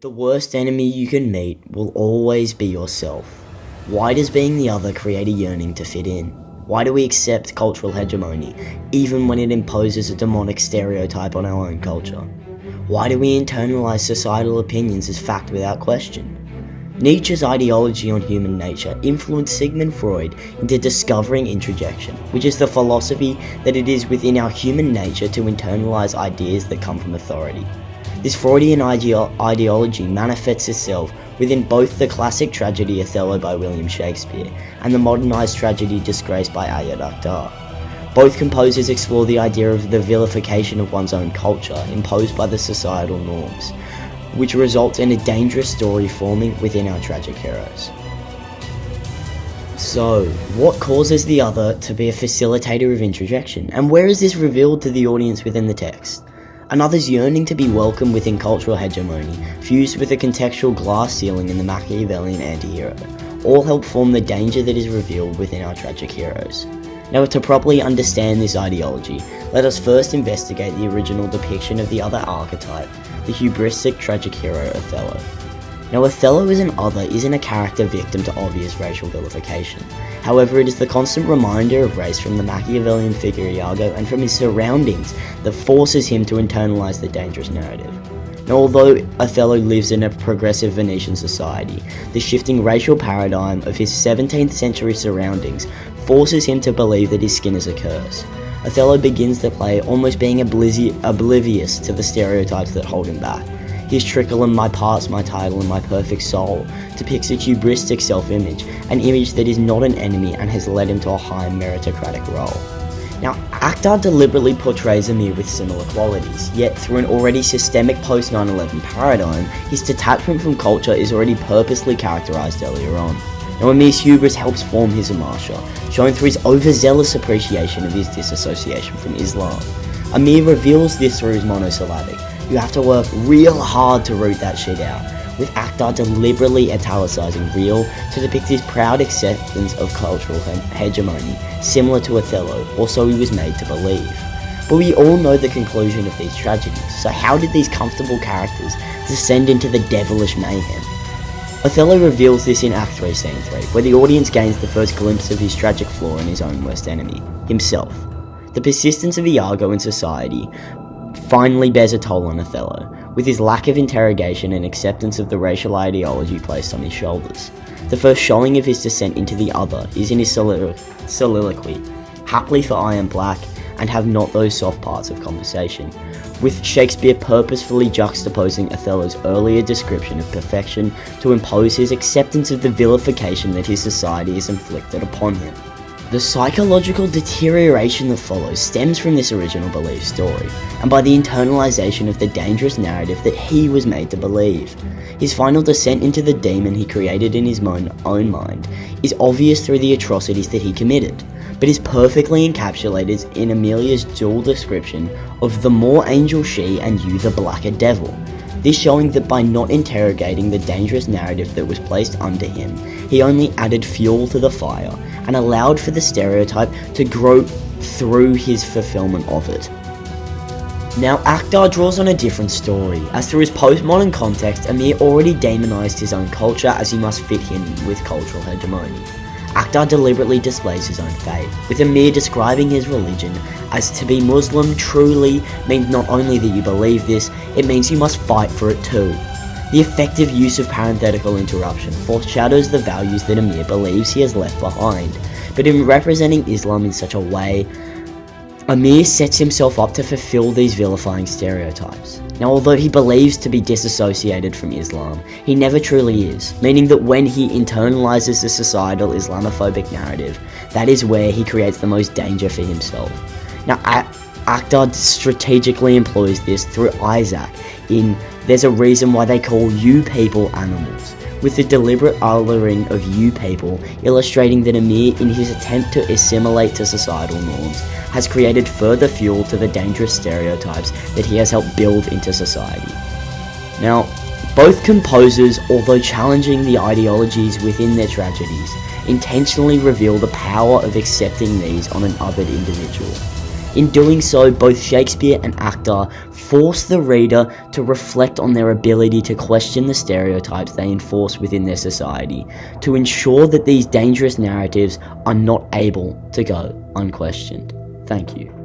The worst enemy you can meet will always be yourself. Why does being the other create a yearning to fit in? Why do we accept cultural hegemony, even when it imposes a demonic stereotype on our own culture? Why do we internalize societal opinions as fact without question? Nietzsche's ideology on human nature influenced Sigmund Freud into discovering introjection, which is the philosophy that it is within our human nature to internalize ideas that come from authority. This Freudian ideology manifests itself within both the classic tragedy Othello by William Shakespeare and the modernised tragedy Disgraced by Ayad Akhtar. Both composers explore the idea of the vilification of one's own culture imposed by the societal norms, which results in a dangerous story forming within our tragic heroes. So, what causes the other to be a facilitator of introjection, and where is this revealed to the audience within the text? Another's yearning to be welcome within cultural hegemony, fused with a contextual glass ceiling in the Machiavellian anti-hero, all help form the danger that is revealed within our tragic heroes. Now, to properly understand this ideology, let us first investigate the original depiction of the other archetype, the hubristic tragic hero Othello. Now, Othello as an other isn't a character victim to obvious racial vilification. However, it is the constant reminder of race from the Machiavellian figure Iago and from his surroundings that forces him to internalize the dangerous narrative. Now, although Othello lives in a progressive Venetian society, the shifting racial paradigm of his 17th century surroundings forces him to believe that his skin is a curse. Othello begins the play almost being oblivious to the stereotypes that hold him back. His trickle and my parts, my title, and my perfect soul depicts a hubristic self-image, an image that is not an enemy and has led him to a high meritocratic role. Now, Akhtar deliberately portrays Amir with similar qualities, yet through an already systemic post-9/11 paradigm, his detachment from culture is already purposely characterized earlier on. Now, Amir's hubris helps form his Amartia, shown through his overzealous appreciation of his disassociation from Islam. Amir reveals this through his monosyllabic. You have to work real hard to root that shit out, with Akhtar deliberately italicizing real to depict his proud acceptance of cultural hegemony, similar to Othello, or so he was made to believe. But we all know the conclusion of these tragedies, so how did these comfortable characters descend into the devilish mayhem? Othello reveals this in Act 3, Scene 3, where the audience gains the first glimpse of his tragic flaw in his own worst enemy, himself. The persistence of Iago in society finally bears a toll on Othello, with his lack of interrogation and acceptance of the racial ideology placed on his shoulders. The first showing of his descent into the other is in his soliloquy, "Haply for I am black, and have not those soft parts of conversation," with Shakespeare purposefully juxtaposing Othello's earlier description of perfection to impose his acceptance of the vilification that his society has inflicted upon him. The psychological deterioration that follows stems from this original belief story, and by the internalization of the dangerous narrative that he was made to believe. His final descent into the demon he created in his own mind is obvious through the atrocities that he committed, but is perfectly encapsulated in Amelia's dual description of the more angel she and you the blacker devil. This showing that by not interrogating the dangerous narrative that was placed under him, he only added fuel to the fire and allowed for the stereotype to grow through his fulfillment of it. Now, Akhtar draws on a different story, as through his postmodern context, Amir already demonized his own culture as he must fit in with cultural hegemony. Akhtar deliberately displays his own fate, with Amir describing his religion as to be Muslim truly means not only that you believe this, it means you must fight for it too. The effective use of parenthetical interruption foreshadows the values that Amir believes he has left behind, but in representing Islam in such a way, Amir sets himself up to fulfill these vilifying stereotypes. Now, although he believes to be disassociated from Islam, he never truly is, meaning that when he internalizes the societal Islamophobic narrative, that is where he creates the most danger for himself. Now, Akhtar strategically employs this through Isaac in "There's a reason why they call you people animals," with the deliberate othering of you people illustrating that Amir, in his attempt to assimilate to societal norms, has created further fuel to the dangerous stereotypes that he has helped build into society. Now, both composers, although challenging the ideologies within their tragedies, intentionally reveal the power of accepting these on an othered individual. In doing so, both Shakespeare and actor force the reader to reflect on their ability to question the stereotypes they enforce within their society, to ensure that these dangerous narratives are not able to go unquestioned. Thank you.